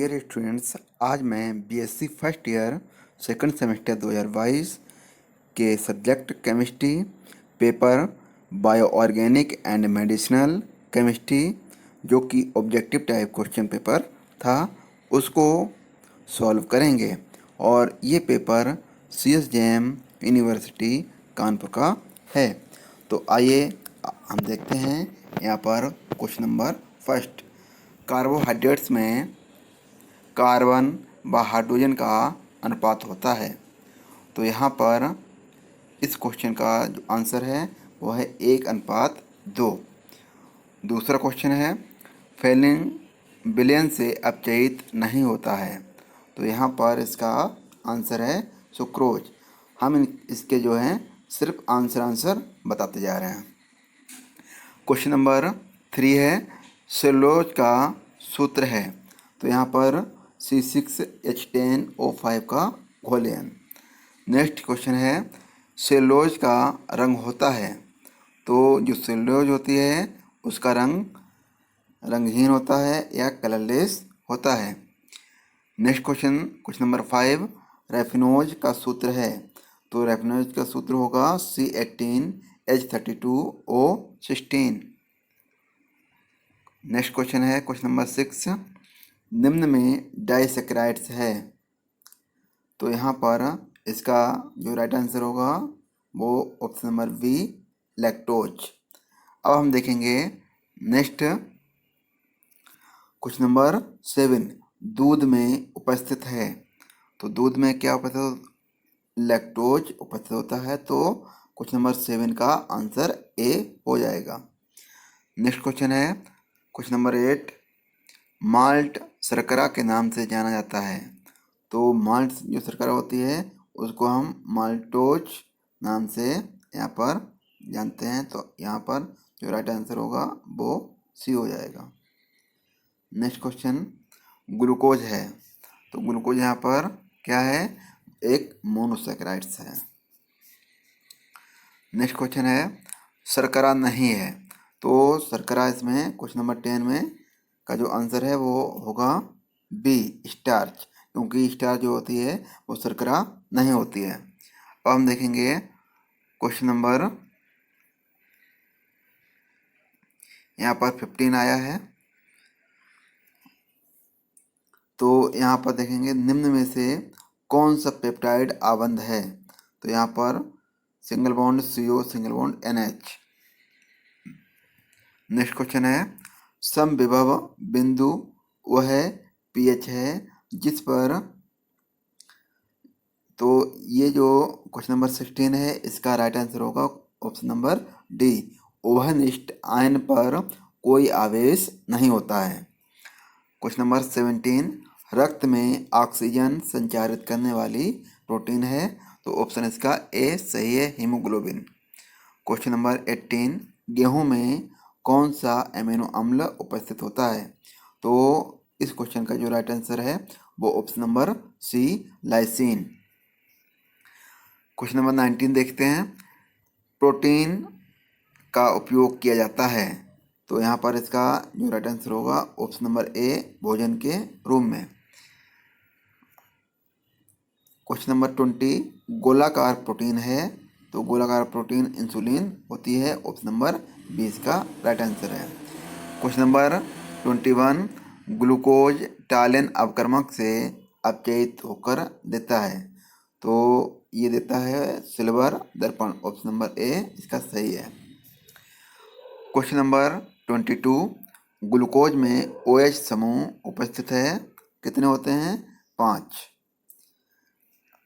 Dear students, आज मैं BSc first year second semester 2022 के subject chemistry paper bio organic and medicinal chemistry जो कि ऑब्जेक्टिव टाइप क्वेश्चन पेपर था उसको सॉल्व करेंगे। और ये पेपर CSJM यूनिवर्सिटी कानपुर का है। तो आइए हम देखते हैं यहाँ पर क्वेश्चन नंबर फर्स्ट। कार्बोहाइड्रेट्स में कार्बन व हाइड्रोजन का अनुपात होता है। तो यहाँ पर इस क्वेश्चन का जो आंसर है वो है 1:2। दूसरा क्वेश्चन है फेलिन विलयन से अपचयित नहीं होता है। तो यहाँ पर इसका आंसर है सुक्रोज। हम इसके जो हैं सिर्फ आंसर बताते जा रहे हैं। क्वेश्चन नंबर 3 है सेलुलोज का सूत्र है। तो यहाँ पर C6H10O5 का घोलयन। नेक्स्ट क्वेश्चन है सेलुलोज का रंग होता है। तो जो सेलुलोज होती है उसका रंग रंगहीन होता है या कलरलेस होता है। नेक्स्ट क्वेश्चन नंबर 5 रेफिनोज का सूत्र है। तो रेफिनोज का सूत्र होगा C18H32O16। नेक्स्ट क्वेश्चन है क्वेश्चन नंबर 6 निम्न में डाइसेकेराइड्स है। तो यहाँ पर इसका जो राइट आंसर होगा वो ऑप्शन नंबर बी लैक्टोज। अब हम देखेंगे नेक्स्ट क्वेश्चन नंबर 7 दूध में उपस्थित है। तो दूध में क्या उपस्थित लैक्टोज उपस्थित होता है। तो क्वेश्चन नंबर 7 का आंसर ए हो जाएगा। नेक्स्ट क्वेश्चन है क्वेश्चन नंबर 8 माल्ट शर्करा के नाम से जाना जाता है। तो माल्ट जो शर्करा होती है उसको हम माल्टोज नाम से यहाँ पर जानते हैं। तो यहाँ पर जो राइट आंसर होगा वो सी हो जाएगा। नेक्स्ट क्वेश्चन ग्लूकोज है। तो ग्लूकोज यहाँ पर क्या है, एक मोनोसैकेराइड्स है। नेक्स्ट क्वेश्चन है शर्करा नहीं है। तो शर्करा इसमें क्वेश्चन नंबर 10 में का जो आंसर है वो होगा बी स्टार्च, क्योंकि स्टार्च जो होती है वो शर्करा नहीं होती है। अब हम देखेंगे क्वेश्चन नंबर यहाँ पर 15 आया है। तो यहाँ पर देखेंगे निम्न में से कौन सा पेप्टाइड आबंध है। तो यहाँ पर single bond CO single bond NH। Next question है समविभव बिंदु वह pH है जिस पर। तो ये जो क्वेश्चन नंबर 16 है इसका राइट आंसर होगा ऑप्शन नंबर डी उभयनिष्ठ आयन पर कोई आवेश नहीं होता है। क्वेश्चन नंबर 17 रक्त में ऑक्सीजन संचारित करने वाली प्रोटीन है। तो ऑप्शन इसका ए सही है, हीमोग्लोबिन। क्वेश्चन नंबर 18 गेहूं में कौन सा एमिनो अम्ल उपस्थित होता है। तो इस क्वेश्चन का जो राइट आंसर है वो option number C lysine. Question number 19 देखते हैं प्रोटीन का उपयोग किया जाता है। तो यहाँ पर इसका जो राइट आंसर होगा ऑप्शन नंबर ए भोजन के रूप में। क्वेश्चन नंबर 20 गोलाकार प्रोटीन है। तो गोलाकार प्रोटीन इंसुलिन होती है। ऑप्शन नंबर बी इसका राइट आंसर है। क्वेश्चन नंबर 21 ग्लूकोज टालिन अवक्रमक से अपचयित होकर देता है। तो ये देता है सिल्वर दर्पण। ऑप्शन नंबर ए इसका सही है। क्वेश्चन नंबर 22 ग्लूकोज में OH समूह उपस्थित है, कितने होते हैं, 5।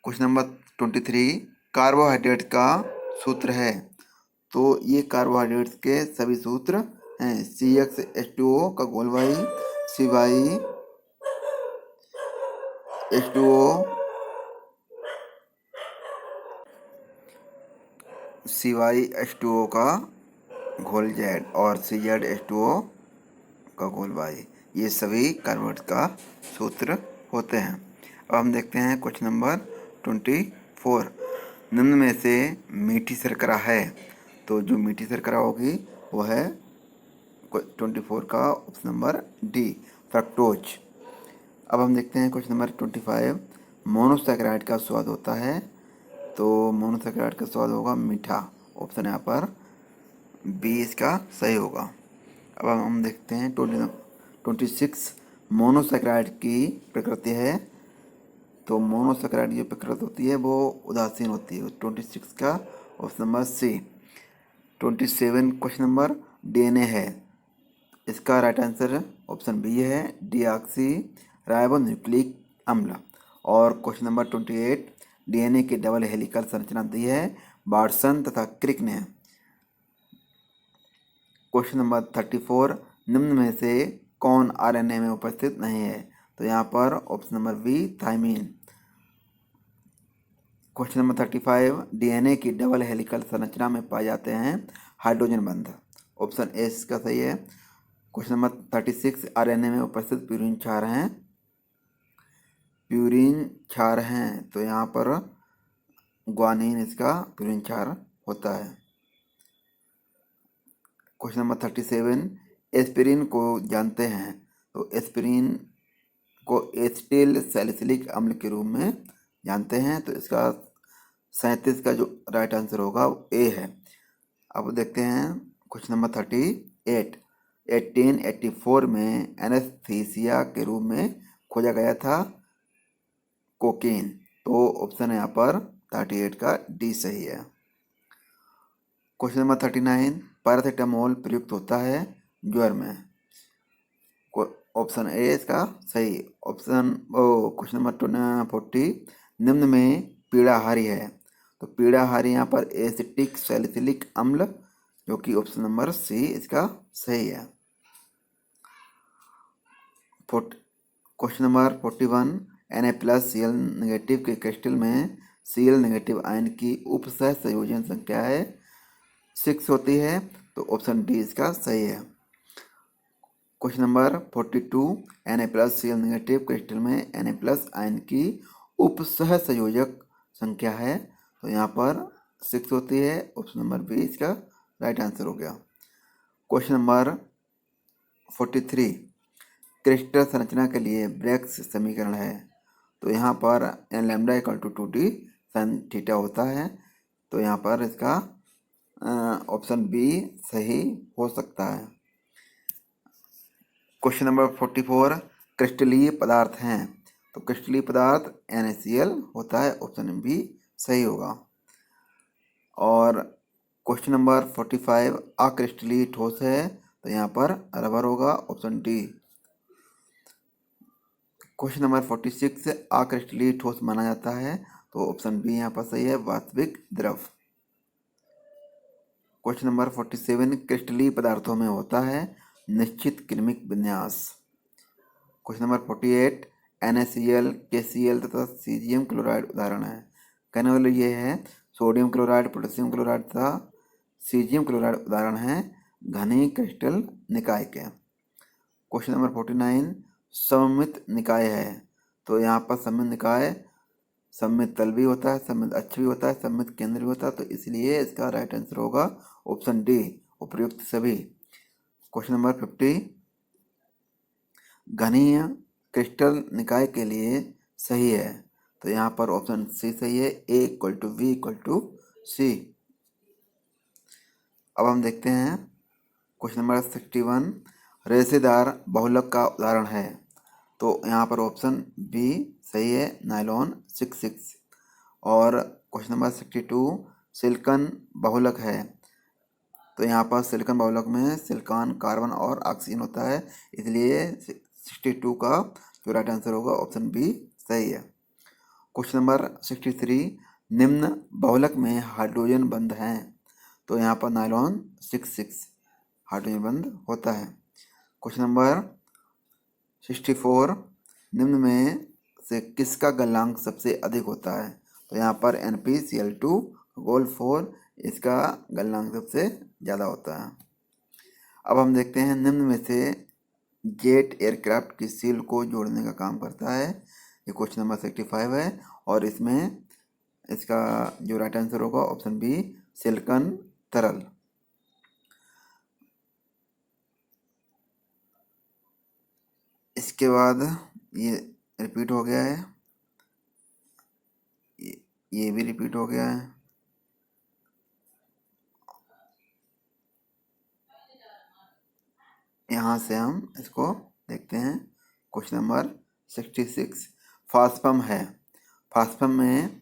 क्वेश्चन नंबर 23 कार्बोहाइड्रेट का सूत्र है। तो ये कार्बोहाइड्रेट्स के सभी सूत्र हैं CxH2O का घोलवाई CyH2O का घोल Z और CzH2O का घोल Y, ये सभी कार्बोहाइड्रेट का सूत्र होते हैं। अब हम देखते हैं क्वेश्चन नंबर 24 निम्न में से मीठी शर्करा है। तो जो मीठी शर्करा होगी वो है 24 का ऑप्शन नंबर डी फ्रक्टोज। अब हम देखते हैं क्वेश्चन नंबर 25। मोनोसैकेराइड का स्वाद होता है, तो मोनोसैकेराइड का स्वाद होगा मीठा। ऑप्शन यहाँ पर बी इसका सही होगा। अब हम देखते हैं 26। मोनोसैकेराइड की प्रकृति है, तो मोनोसैकेराइड की प्रकृति होती है वो उदासीन होती है। 26 का option number C. 27 question number DNA है, इसका राइट आंसर ऑप्शन बी है डीऑक्सी राइबो न्यूक्लिक अम्ल। और क्वेश्चन नंबर 28 डीएनए की डबल हेलिकल संरचना दी है वाटसन तथा क्रिक ने। क्वेश्चन नंबर 34 निम्न में से कौन आरएनए में उपस्थित नहीं है, तो यहाँ पर option number B thymine. Question number 35 DNA की डबल हेलिकल संरचना में पाए जाते हैं हाइड्रोजन बंध। ऑप्शन ए इसका सही है। क्वेश्चन नंबर 36 आरएनए में उपस्थित प्यूरीन क्षार हैं, तो यहाँ पर ग्वानिन इसका प्यूरीन क्षार होता है। क्वेश्चन नंबर 37 एस्पिरिन को जानते हैं, तो एस्पिरिन को एसिटिल सैलिसिलिक अम्ल के रूप में जानते हैं, तो इसका 37 का जो राइट आंसर होगा वो ए है। अब देखते हैं क्वेश्चन नंबर 38 1884 में एनेस्थीसिया के रूप में खोजा गया था कोकीन, तो ऑप्शन यहाँ पर 38 का डी सही है। क्वेश्चन नंबर 39 पैरासीटामोल प्रयुक्त होता है ज्वर में, ऑप्शन ए इसका सही। क्वेश्चन नंबर 40 निम्न में पीड़ाहारी है, तो पीड़ाहारी यहाँ पर एसिटिक सैलिसिलिक अम्ल, जो कि ऑप्शन नंबर सी इसका सही है। क्वेश्चन नंबर 41 Na+Cl नेगेटिव के क्रिस्टल में Cl नेगेटिव आयन की उपसह संयोजन संख्या है 6 होती है, तो ऑप्शन डी इसका सही है। Question number 42 Na+Cl negative crystal में Na+ आयन की उपसह संयोजक संख्या है, तो यहाँ पर 6 होती है, ऑप्शन नंबर बी इसका राइट आंसर हो गया। क्वेश्चन नंबर 43 क्रिस्टल संरचना के लिए ब्रैग्स समीकरण है, तो यहाँ पर n lambda equal to 2t sin theta होता है, तो यहाँ पर इसका ऑप्शन बी सही हो सकता है। क्वेश्चन नंबर 44 क्रिस्टलीय पदार्थ हैं, तो क्रिस्टलीय पदार्थ NaCl होता है, ऑप्शन बी सही होगा। और क्वेश्चन नंबर 45 अक्रिस्टलीय ठोस है, तो यहाँ पर रबर होगा, ऑप्शन डी। क्वेश्चन नंबर 46 अक्रिस्टलीय ठोस माना जाता है, तो ऑप्शन बी यहाँ पर सही है वास्तविक द्रव। क्वेश्चन नंबर 47 क्रिस्टलीय पदार्थों में होता है निश्चित किण्विक विन्यास। क्वेश्चन नंबर 48 NaCl KCl तथा सीजियम क्लोराइड उदाहरण है। कहने वाले ये है सोडियम क्लोराइड पोटेशियम क्लोराइड तथा सीजियम क्लोराइड उदाहरण हैं घनी क्रिस्टल निकाय के। क्वेश्चन नंबर 49 सममित निकाय है, तो यहाँ पर सममित निकाय सममित तल भी होता है, सममित अक्ष भी होता है, सममित केंद्र भी होता है, तो इसलिए इसका राइट आंसर होगा ऑप्शन डी उपर्युक्त सभी। क्वेश्चन नंबर 50 घनीय क्रिस्टल निकाय के लिए सही है, तो यहाँ पर ऑप्शन सी सही है A = V = C। अब हम देखते हैं क्वेश्चन नंबर 61 रेशेदार बहुलक का उदाहरण है, तो यहाँ पर ऑप्शन बी सही है नायलॉन 66। और क्वेश्चन नंबर 62 सिलिकॉन बहुलक है, तो यहाँ पर सिलिकॉन बहुलक में सिलिकॉन कार्बन और ऑक्सीजन होता है, इसलिए 62 का जो राइट आंसर होगा ऑप्शन बी सही है। क्वेश्चन नंबर 63 निम्न बहुलक में हाइड्रोजन बंध हैं, तो यहाँ पर नायलॉन 66 हाइड्रोजन बंध होता है। क्वेश्चन नंबर 64 निम्न में से किसका गलनांक सबसे अधिक होता है, तो यहाँ पर NpCl2 इसका गलनांक सबसे ज़्यादा होता है। अब हम देखते हैं निम्न में से जेट एयरक्राफ्ट की सील को जोड़ने का काम करता है, ये क्वेश्चन नंबर 65 है, और इसमें इसका जो राइट आंसर होगा ऑप्शन बी सिलिकॉन तरल। इसके बाद ये रिपीट हो गया है, ये भी रिपीट हो गया है। यहाँ से हम इसको देखते हैं। क्वेश्चन नंबर 66 फास्फम है। फास्फम में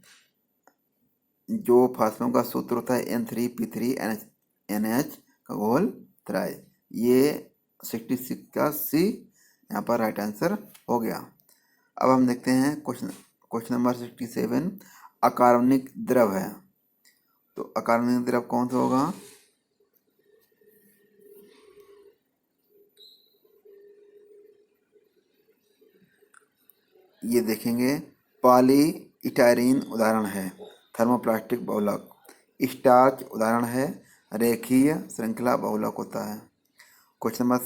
जो फास्फम का सूत्र होता है N3P3NH का घोल त्रिय। ये 66 का सी यहाँ पर राइट आंसर हो गया। अब हम देखते हैं क्वेश्चन नंबर 67 अकार्बनिक द्रव है। तो अकार्बनिक द्रव कौन सा होगा? ये देखेंगे, पॉली इटायरीन उदाहरण है, थर्मोप्लास्टिक बहुलक। स्टार्च उदाहरण है, रेखीय श्रृंखला बहुलक होता है। क्वेश्चन नंबर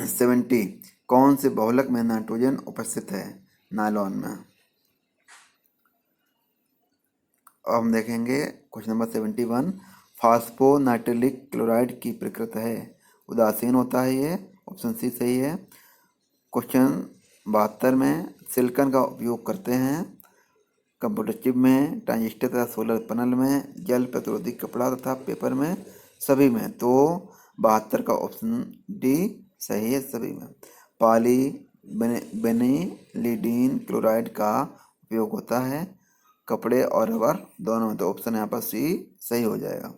70 कौन से बहुलक में नाइट्रोजन उपस्थित है? नायलॉन में। अब हम देखेंगे क्वेश्चन नंबर 71 फास्फोनाइट्रिलिक क्लोराइड की प्रकृति है, उदासीन होता है ये, ऑप्शन सी सही है। क्वेश्चन 72 में सिलिकॉन का उपयोग करते हैं कंप्यूटर चिप में, ट्रांजिस्टर तथा सोलर पैनल में, जल प्रतिरोधी कपड़ा तथा पेपर में, सभी में। तो 72 का ऑप्शन डी सही है, सभी में। पॉली बेनिलीडीन क्लोराइड का उपयोग होता है कपड़े और रबर दोनों में, तो ऑप्शन यहाँ पर सी सही हो जाएगा।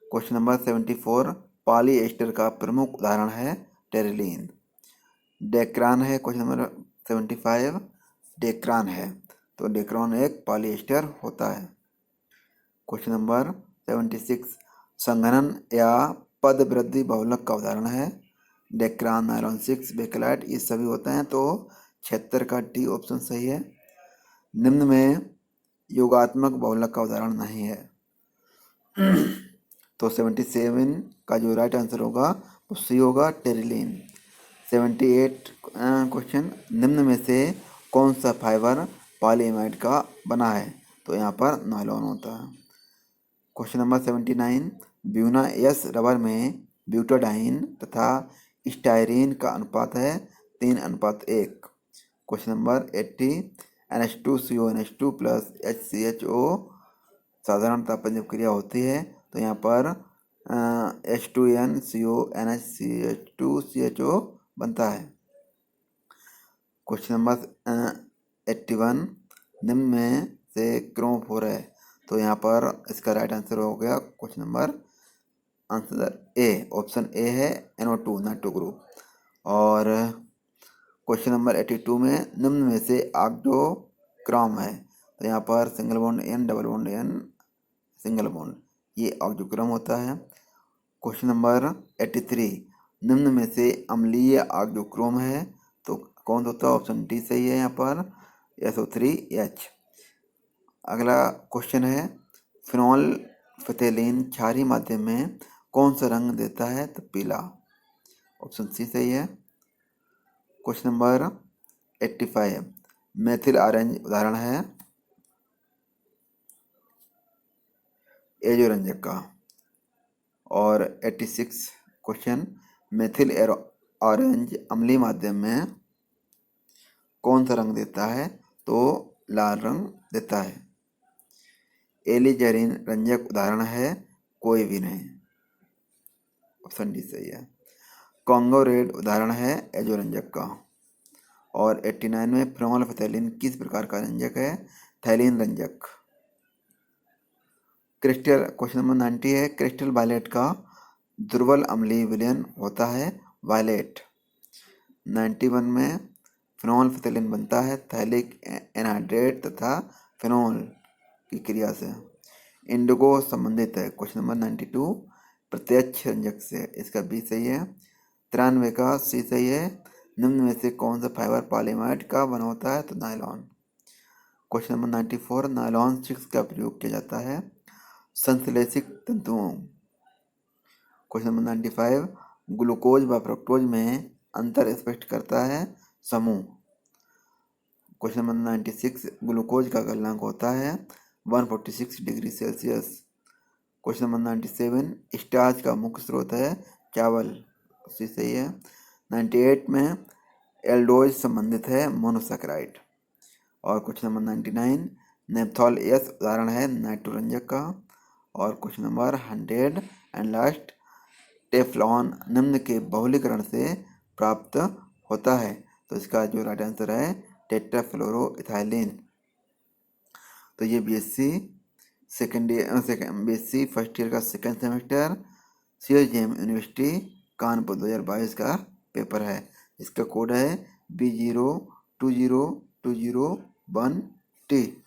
क्वेश्चन नंबर 74 पॉलीएस्टर का प्रमुख उदाहरण है टेरिलीन। डेक्रान है क्वेश्चन नंबर 75, डेक्रान है, तो डेक्रान एक पॉलीएस्टर होता है। क्वेश्चन नंबर 76 संघनन या पद वृद्धि बहुलक का उदाहरण है डेक्रान, नायलॉन 6, बेकेलाइट, ये सभी होते हैं, तो 76 का डी ऑप्शन सही है। निम्न में योगात्मक बहुलक का उदाहरण नहीं है, तो 77 का जो राइट आंसर होगा वो सी होगा, टेरिलीन। 78 क्वेश्चन निम्न में से कौन सा फाइबर पॉलीएमाइड का बना है? तो यहाँ पर नायलॉन होता है। Question number 79 Buena S rubber में ब्यूटाडाइन तथा स्टायरीन का अनुपात है 3:1। Question number 80 NH2CONH2 plus HCHO साधारणतः पंजब क्रिया होती है, तो यहाँ पर H2NCONH2CHO बनता है। क्वेश्चन नंबर 81 निम्न में से क्रोमोफोर है, तो यहाँ पर इसका राइट आंसर हो गया question number answer A, option A है NO2 नाइट्रो ग्रुप। और क्वेश्चन नंबर 82 में निम्न में से ऑक्टोक्रोम है, तो यहाँ पर single bond N, double bond N, single bond, ये ऑक्टोक्रोम होता है। क्वेश्चन नंबर 83 निम्न में से अम्लीय ऑक्टोक्रोम है, तो कौन होता है? ऑप्शन डी सही है यहाँ पर, SO3H। अगला क्वेश्चन है फिनोल फिथेलिन क्षारीय माध्यम में कौन सा रंग देता है? तो पीला, ऑप्शन सी सही है। क्वेश्चन नंबर 85 मेथिल ऑरेंज उदाहरण है एजोरंजक का। और 86 क्वेश्चन मेथिल ऑरेंज अम्लीय माध्यम में कौन सा रंग देता है? तो लाल रंग देता है। एलिजरीन रंजक उदाहरण है कोई भी नहीं, ऑप्शन डी सही है। कॉन्गो रेड उदाहरण है एजोरंजक का। और 89 में फिनोल फिथेलिन किस प्रकार का रंजक है? थैलीन रंजक। क्रिस्टल क्वेश्चन नंबर 90 है क्रिस्टल वायलेट का दुर्बल अम्लीय विलयन होता है वायलेट। 91 में फिनोल फिथेलिन बनता है थैलिक एनहाइड्रेट तथा फिनोल की क्रिया से। इंडिगो संबंधित है क्वेश्चन नंबर 92 प्रत्यक्ष रंजक से, इसका बी सही है। 93 का सी सही है। निम्न में से कौन सा फाइबर पॉलीमाइड का बना होता है? तो नायलॉन। क्वेश्चन नंबर 94 नायलॉन 6 का प्रयोग किया जाता है संश्लेषित तंतुओं। क्वेश्चन नंबर 95 ग्लूकोज व फ्रक्टोज में अंतर स्पष्ट करता है समूह। क्वेश्चन नंबर 96 ग्लूकोज का गलनांक होता है 146 degree Celsius. Question number 97 starch का मुख्य स्रोत है चावल, सी सही है। 98 में एल्डोज संबंधित है मोनोसैकेराइड। और क्वेश्चन नंबर 99, नेप्थॉल एस उदाहरण है नाइट्रोरंजक का। और question number 100 and last, Teflon निम्न के बहुलीकरण से प्राप्त होता है। तो इसका जो राइट आंसर है टेट्राफ्लोरोइथाइलिन। तो ये बीएससी बीएससी फर्स्ट ईयर का second semester CSJM university Kanpur 2022 का पेपर है। इसका कोड है B020201T।